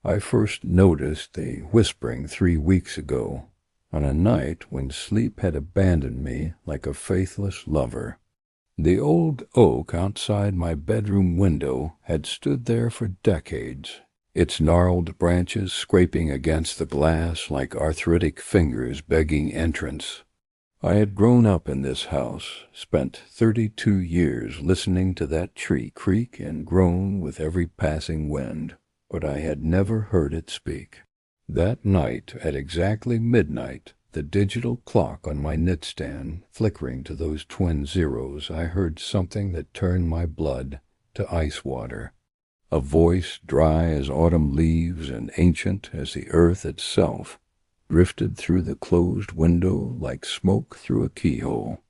I first noticed the whispering 3 weeks ago, on a night when sleep had abandoned me like a faithless lover. The old oak outside my bedroom window had stood there for decades, its gnarled branches scraping against the glass like arthritic fingers begging entrance. I had grown up in this house, spent 32 years listening to that tree creak and groan with every passing wind, but I had never heard it speak. That night, at exactly midnight, the digital clock on my knitstand flickering to those twin zeros, I heard something that turned my blood to ice water. A voice dry as autumn leaves and ancient as the earth itself drifted through the closed window like smoke through a keyhole.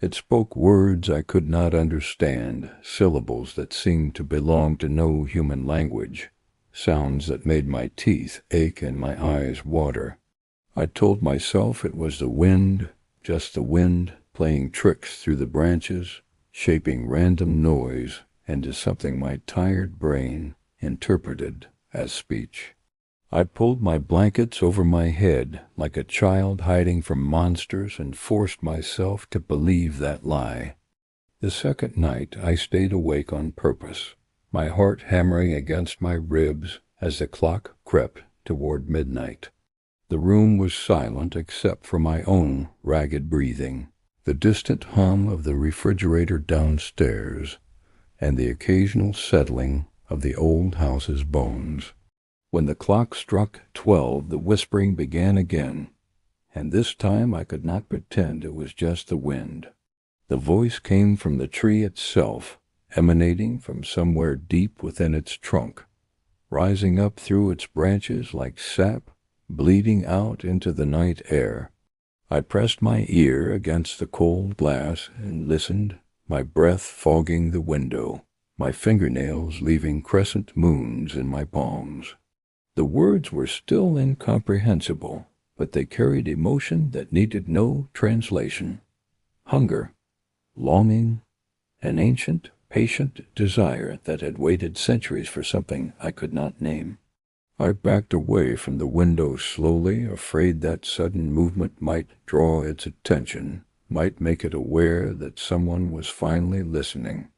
It spoke words I could not understand, syllables that seemed to belong to no human language, sounds that made my teeth ache and my eyes water. I told myself it was the wind, just the wind, playing tricks through the branches, shaping random noise into something my tired brain interpreted as speech. I pulled my blankets over my head like a child hiding from monsters and forced myself to believe that lie. The second night I stayed awake on purpose, my heart hammering against my ribs as the clock crept toward midnight. The room was silent except for my own ragged breathing, the distant hum of the refrigerator downstairs, and the occasional settling of the old house's bones. When the clock struck 12, the whispering began again, and this time I could not pretend it was just the wind. The voice came from the tree itself, emanating from somewhere deep within its trunk, rising up through its branches like sap, bleeding out into the night air. I pressed my ear against the cold glass and listened, my breath fogging the window, my fingernails leaving crescent moons in my palms. The words were still incomprehensible, but they carried emotion that needed no translation. Hunger, longing, an ancient, patient desire that had waited centuries for something I could not name. I backed away from the window slowly, afraid that sudden movement might draw its attention, might make it aware that someone was finally listening.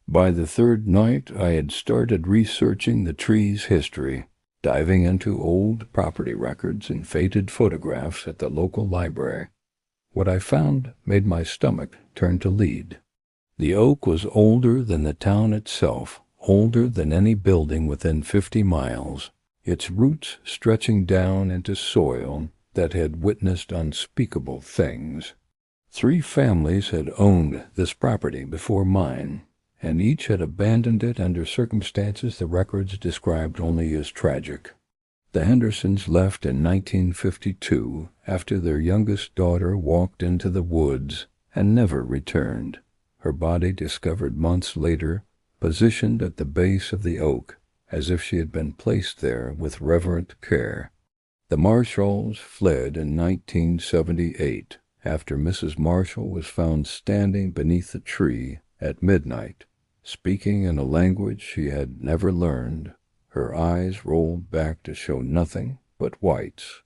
By the third night, I had started researching the tree's history, diving into old property records and faded photographs at the local library. What I found made my stomach turn to lead. The oak was older than the town itself, older than any building within 50 miles, its roots stretching down into soil that had witnessed unspeakable things. 3 families had owned this property before mine, and each had abandoned it under circumstances the records described only as tragic. The Hendersons left in 1952 after their youngest daughter walked into the woods and never returned, her body discovered months later, positioned at the base of the oak, as if she had been placed there with reverent care. The Marshalls fled in 1978 after Mrs. Marshall was found standing beneath the tree at midnight, speaking in a language she had never learned, her eyes rolled back to show nothing but whites.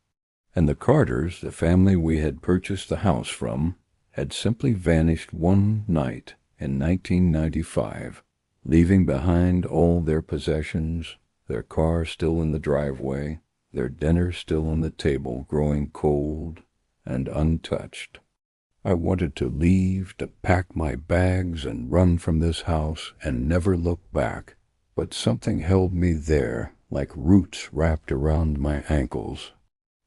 And the Carters, the family we had purchased the house from, had simply vanished one night in 1995, leaving behind all their possessions, their car still in the driveway, their dinner still on the table, growing cold and untouched. I wanted to leave, to pack my bags and run from this house and never look back, but something held me there like roots wrapped around my ankles.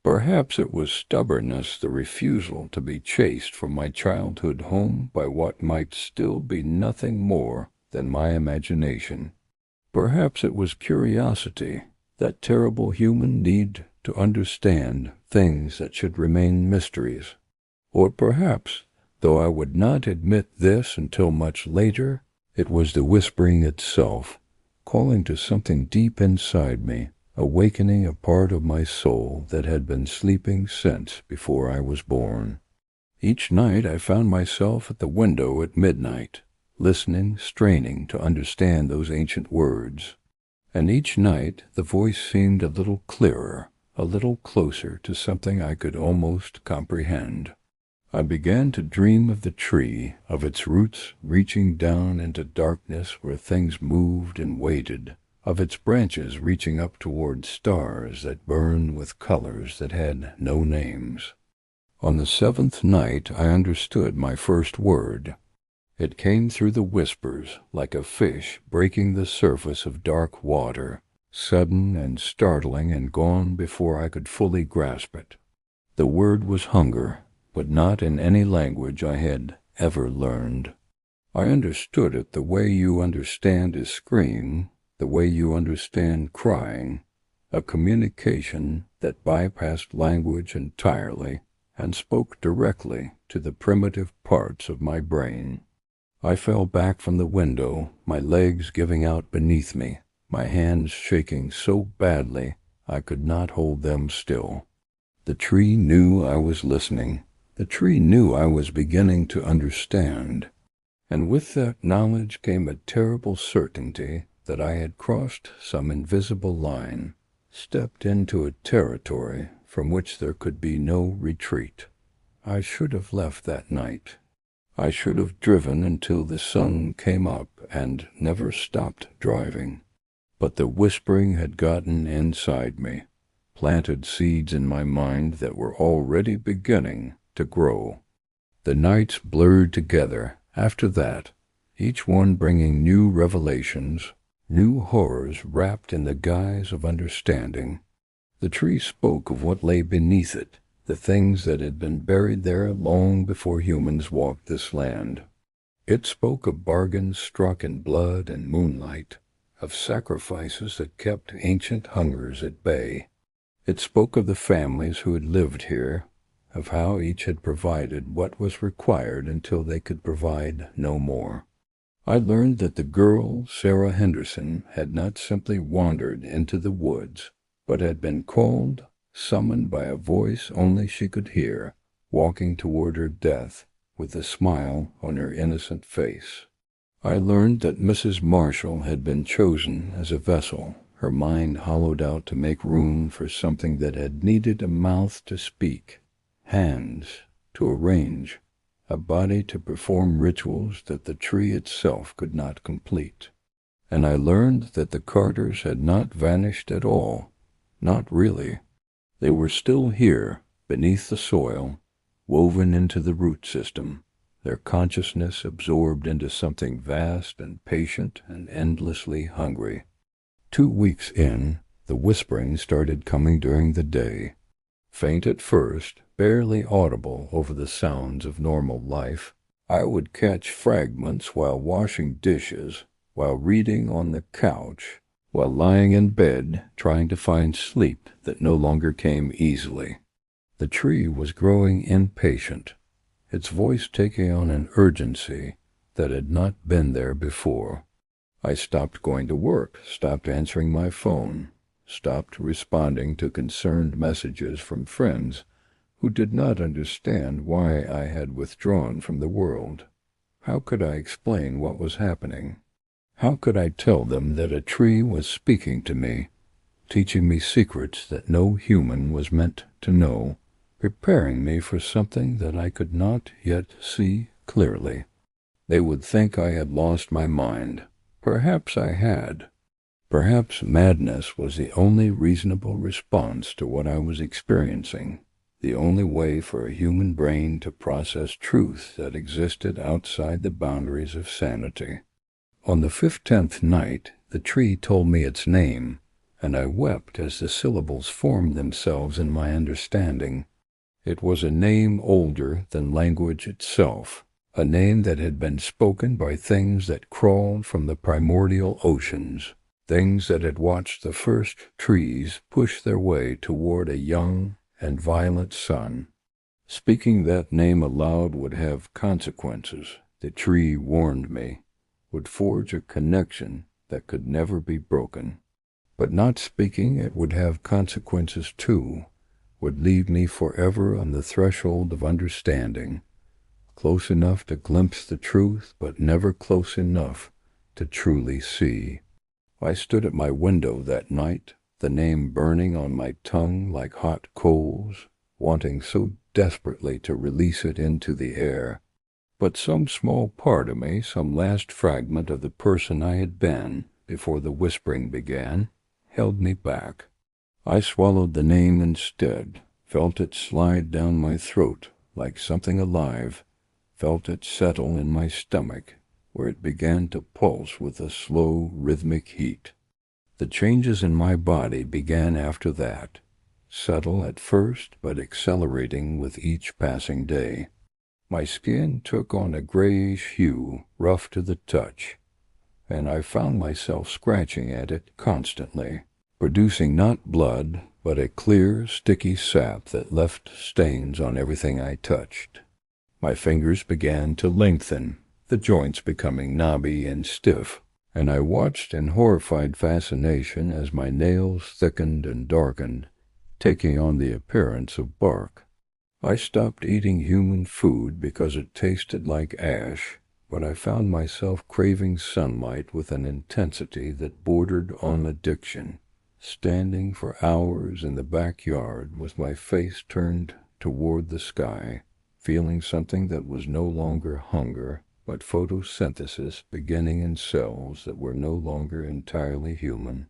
Perhaps it was stubbornness, the refusal to be chased from my childhood home by what might still be nothing more than my imagination. Perhaps it was curiosity, that terrible human need to understand things that should remain mysteries. Or perhaps, though I would not admit this until much later, it was the whispering itself, calling to something deep inside me, awakening a part of my soul that had been sleeping since before I was born. Each night I found myself at the window at midnight, listening, straining to understand those ancient words. And each night the voice seemed a little clearer, a little closer to something I could almost comprehend. I began to dream of the tree, of its roots reaching down into darkness where things moved and waited, of its branches reaching up toward stars that burned with colors that had no names. On the seventh night I understood my first word. It came through the whispers like a fish breaking the surface of dark water, sudden and startling and gone before I could fully grasp it. The word was hunger, but not in any language I had ever learned. I understood it the way you understand a scream, the way you understand crying, a communication that bypassed language entirely and spoke directly to the primitive parts of my brain. I fell back from the window, my legs giving out beneath me, my hands shaking so badly I could not hold them still. The tree knew I was listening. The tree knew I was beginning to understand. And with that knowledge came a terrible certainty that I had crossed some invisible line, stepped into a territory from which there could be no retreat. I should have left that night. I should have driven until the sun came up and never stopped driving. But the whispering had gotten inside me, planted seeds in my mind that were already beginning to grow. The nights blurred together after that, each one bringing new revelations, new horrors wrapped in the guise of understanding. The tree spoke of what lay beneath it, the things that had been buried there long before humans walked this land. It spoke of bargains struck in blood and moonlight, of sacrifices that kept ancient hungers at bay. It spoke of the families who had lived here, of how each had provided what was required until they could provide no more. I learned that the girl, Sarah Henderson, had not simply wandered into the woods, but had been called, summoned by a voice only she could hear, walking toward her death with a smile on her innocent face. I learned that Mrs. Marshall had been chosen as a vessel, her mind hollowed out to make room for something that had needed a mouth to speak, hands to arrange, a body to perform rituals that the tree itself could not complete. And I learned that the Carters had not vanished at all, not really. They were still here, beneath the soil, woven into the root system, their consciousness absorbed into something vast and patient and endlessly hungry. 2 weeks in, the whispering started coming during the day. Faint at first, barely audible over the sounds of normal life, I would catch fragments while washing dishes, while reading on the couch, while lying in bed trying to find sleep that no longer came easily. The tree was growing impatient, its voice taking on an urgency that had not been there before. I stopped going to work, stopped answering my phone, stopped responding to concerned messages from friends who did not understand why I had withdrawn from the world. How could I explain what was happening? How could I tell them that a tree was speaking to me, teaching me secrets that no human was meant to know, preparing me for something that I could not yet see clearly? They would think I had lost my mind. Perhaps I had. Perhaps madness was the only reasonable response to what I was experiencing, the only way for a human brain to process truth that existed outside the boundaries of sanity. On the 15th night, the tree told me its name, and I wept as the syllables formed themselves in my understanding. It was a name older than language itself, a name that had been spoken by things that crawled from the primordial oceans, things that had watched the first trees push their way toward a young and violent sun. Speaking that name aloud would have consequences, the tree warned me, would forge a connection that could never be broken. But not speaking it would have consequences too, would leave me forever on the threshold of understanding, close enough to glimpse the truth, but never close enough to truly see. I stood at my window that night, the name burning on my tongue like hot coals, wanting so desperately to release it into the air. But some small part of me, some last fragment of the person I had been before the whispering began, held me back. I swallowed the name instead, felt it slide down my throat like something alive, felt it settle in my stomach, where it began to pulse with a slow, rhythmic heat. The changes in my body began after that, subtle at first but accelerating with each passing day. My skin took on a grayish hue, rough to the touch, and I found myself scratching at it constantly, producing not blood, but a clear, sticky sap that left stains on everything I touched. My fingers began to lengthen, the joints becoming knobby and stiff, and I watched in horrified fascination as my nails thickened and darkened, taking on the appearance of bark. I stopped eating human food because it tasted like ash, but I found myself craving sunlight with an intensity that bordered on addiction, standing for hours in the backyard with my face turned toward the sky, feeling something that was no longer hunger, but photosynthesis beginning in cells that were no longer entirely human.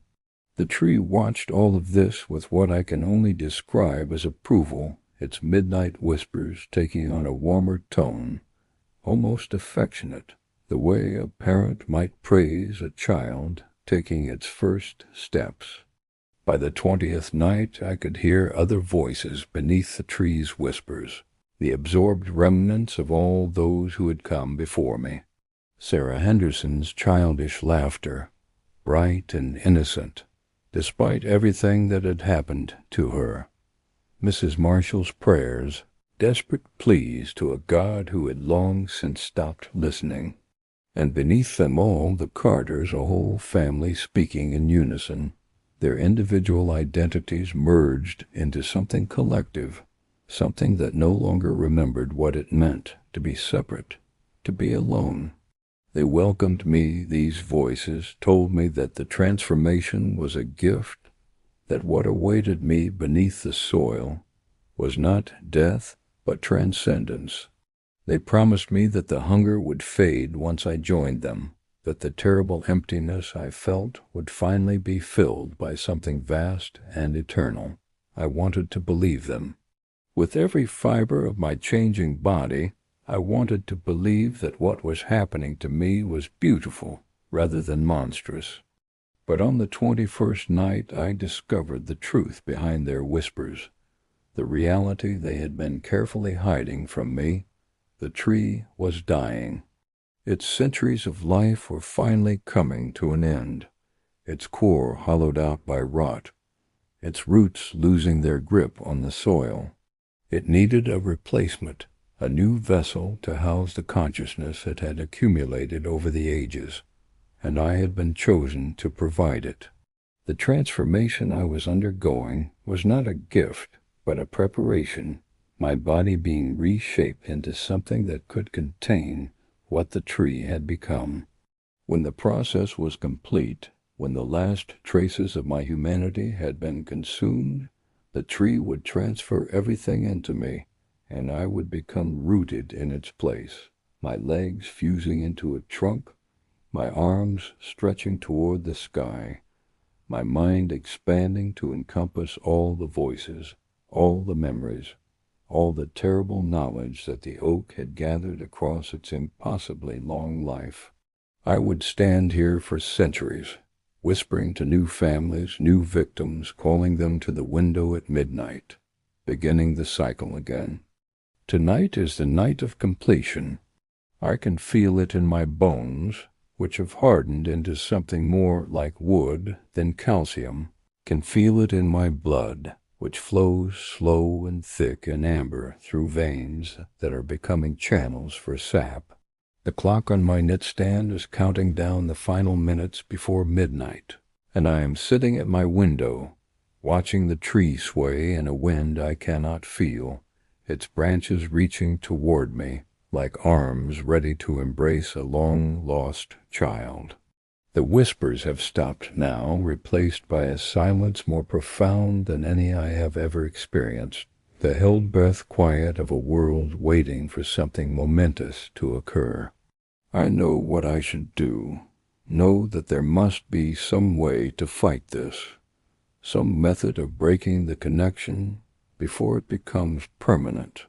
The tree watched all of this with what I can only describe as approval, its midnight whispers taking on a warmer tone, almost affectionate, the way a parent might praise a child taking its first steps. By the 20th night I could hear other voices beneath the tree's whispers, the absorbed remnants of all those who had come before me. Sarah Henderson's childish laughter, bright and innocent, despite everything that had happened to her. Mrs. Marshall's prayers, desperate pleas to a God who had long since stopped listening. And beneath them all, the Carters, a whole family speaking in unison, their individual identities merged into something collective, something that no longer remembered what it meant to be separate, to be alone. They welcomed me, these voices, told me that the transformation was a gift, that what awaited me beneath the soil was not death, but transcendence. They promised me that the hunger would fade once I joined them, that the terrible emptiness I felt would finally be filled by something vast and eternal. I wanted to believe them. With every fiber of my changing body, I wanted to believe that what was happening to me was beautiful rather than monstrous. But on the 21st night I discovered the truth behind their whispers, the reality they had been carefully hiding from me. The tree was dying. Its centuries of life were finally coming to an end, its core hollowed out by rot, its roots losing their grip on the soil. It needed a replacement, a new vessel to house the consciousness it had accumulated over the ages, and I had been chosen to provide it. The transformation I was undergoing was not a gift, but a preparation, my body being reshaped into something that could contain what the tree had become. When the process was complete, when the last traces of my humanity had been consumed, the tree would transfer everything into me, and I would become rooted in its place, my legs fusing into a trunk, my arms stretching toward the sky, my mind expanding to encompass all the voices, all the memories, all the terrible knowledge that the oak had gathered across its impossibly long life. I would stand here for centuries, whispering to new families, new victims, calling them to the window at midnight, beginning the cycle again. Tonight is the night of completion. I can feel it in my bones, which have hardened into something more like wood than calcium, can feel it in my blood, which flows slow and thick and amber through veins that are becoming channels for sap. The clock on my knitstand is counting down the final minutes before midnight, and I am sitting at my window, watching the tree sway in a wind I cannot feel, its branches reaching toward me like arms ready to embrace a long-lost child. The whispers have stopped now, replaced by a silence more profound than any I have ever experienced, the held-breath quiet of a world waiting for something momentous to occur. I know what I should do, know that there must be some way to fight this, some method of breaking the connection before it becomes permanent.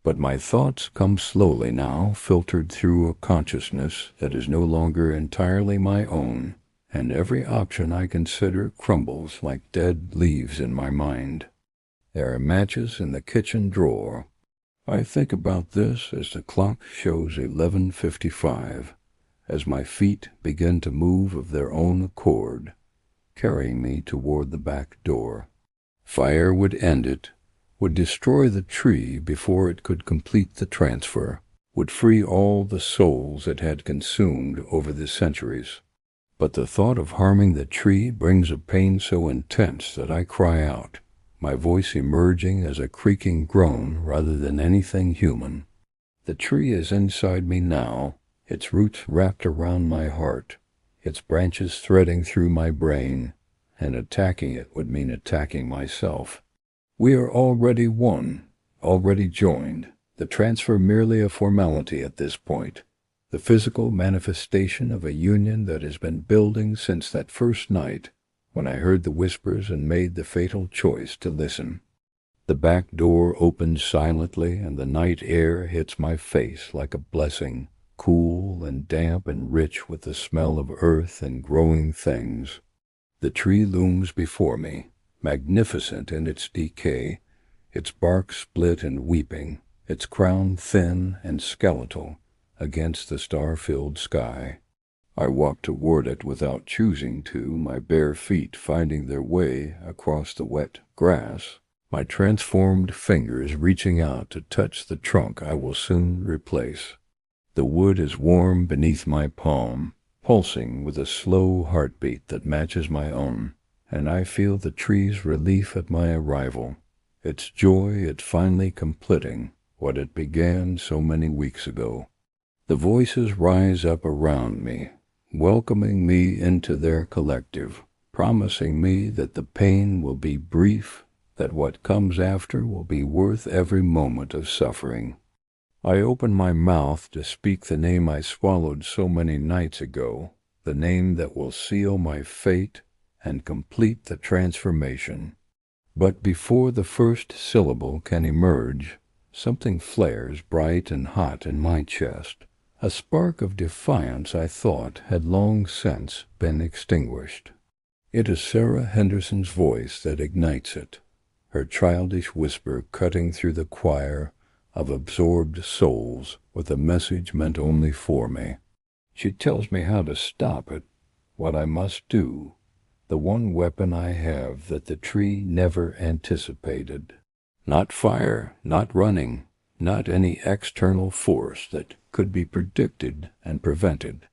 But my thoughts come slowly now, filtered through a consciousness that is no longer entirely my own, and every option I consider crumbles like dead leaves in my mind. There are matches in the kitchen drawer. I think about this as the clock shows 11:55, as my feet begin to move of their own accord, carrying me toward the back door. Fire would end it, would destroy the tree before it could complete the transfer, would free all the souls it had consumed over the centuries. But the thought of harming the tree brings a pain so intense that I cry out, my voice emerging as a creaking groan rather than anything human. The tree is inside me now, its roots wrapped around my heart, its branches threading through my brain, and attacking it would mean attacking myself. We are already one, already joined, the transfer merely a formality at this point, the physical manifestation of a union that has been building since that first night when I heard the whispers and made the fatal choice to listen. The back door opens silently and the night air hits my face like a blessing, cool and damp and rich with the smell of earth and growing things. The tree looms before me, magnificent in its decay, its bark split and weeping, its crown thin and skeletal against the star-filled sky. I walk toward it without choosing to, my bare feet finding their way across the wet grass, my transformed fingers reaching out to touch the trunk I will soon replace. The wood is warm beneath my palm, pulsing with a slow heartbeat that matches my own, and I feel the tree's relief at my arrival, its joy at finally completing what it began so many weeks ago. The voices rise up around me, welcoming me into their collective, promising me that the pain will be brief, that what comes after will be worth every moment of suffering. I open my mouth to speak the name I swallowed so many nights ago, the name that will seal my fate and complete the transformation. But before the first syllable can emerge, something flares bright and hot in my chest, a spark of defiance I thought had long since been extinguished. It is Sarah Henderson's voice that ignites it, her childish whisper cutting through the choir of absorbed souls with a message meant only for me. She tells me how to stop it, what I must do, the one weapon I have that the tree never anticipated. Not fire, not running, not any external force that could be predicted and prevented.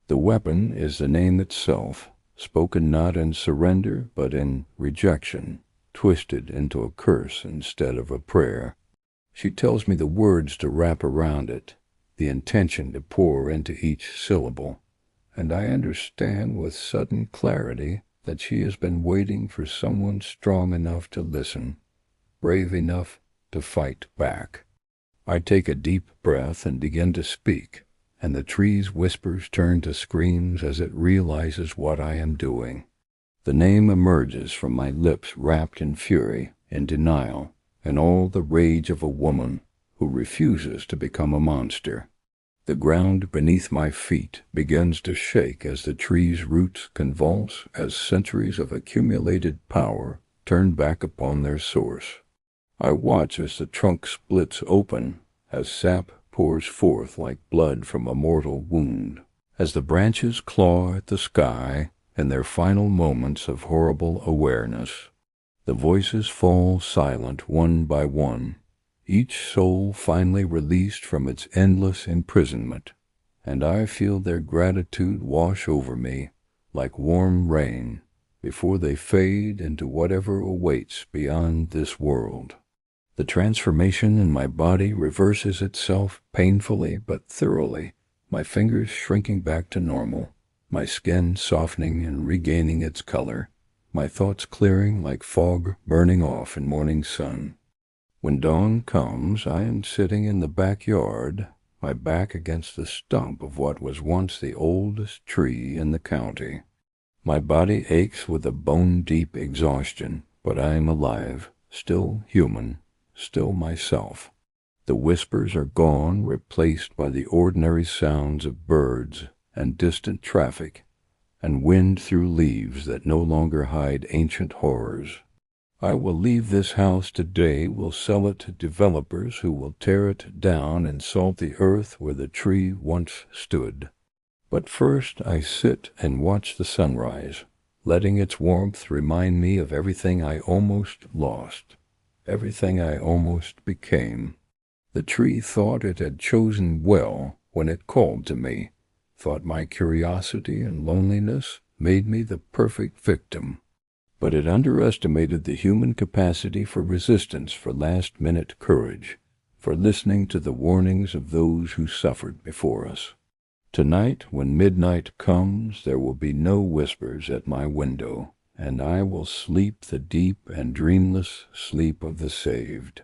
The weapon is the name itself, spoken not in surrender but in rejection, twisted into a curse instead of a prayer. She tells me the words to wrap around it, the intention to pour into each syllable, and I understand with sudden clarity that she has been waiting for someone strong enough to listen, brave enough to fight back. I take a deep breath and begin to speak, and the tree's whispers turn to screams as it realizes what I am doing. The name emerges from my lips wrapped in fury, in denial, and all the rage of a woman who refuses to become a monster. The ground beneath my feet begins to shake as the tree's roots convulse as centuries of accumulated power turn back upon their source. I watch as the trunk splits open, as sap pours forth like blood from a mortal wound, as the branches claw at the sky in their final moments of horrible awareness. The voices fall silent one by one, each soul finally released from its endless imprisonment, and I feel their gratitude wash over me like warm rain before they fade into whatever awaits beyond this world. The transformation in my body reverses itself painfully but thoroughly, my fingers shrinking back to normal, my skin softening and regaining its color, my thoughts clearing like fog burning off in morning sun. When dawn comes, I am sitting in the backyard, my back against the stump of what was once the oldest tree in the county. My body aches with a bone-deep exhaustion, but I am alive, still human, still myself. The whispers are gone, replaced by the ordinary sounds of birds and distant traffic, and wind through leaves that no longer hide ancient horrors. I will leave this house today, will sell it to developers who will tear it down and salt the earth where the tree once stood. But first I sit and watch the sunrise, letting its warmth remind me of everything I almost lost, everything I almost became. The tree thought it had chosen well when it called to me, thought my curiosity and loneliness made me the perfect victim. But it underestimated the human capacity for resistance, for last-minute courage, for listening to the warnings of those who suffered before us. Tonight, when midnight comes, there will be no whispers at my window, and I will sleep the deep and dreamless sleep of the saved.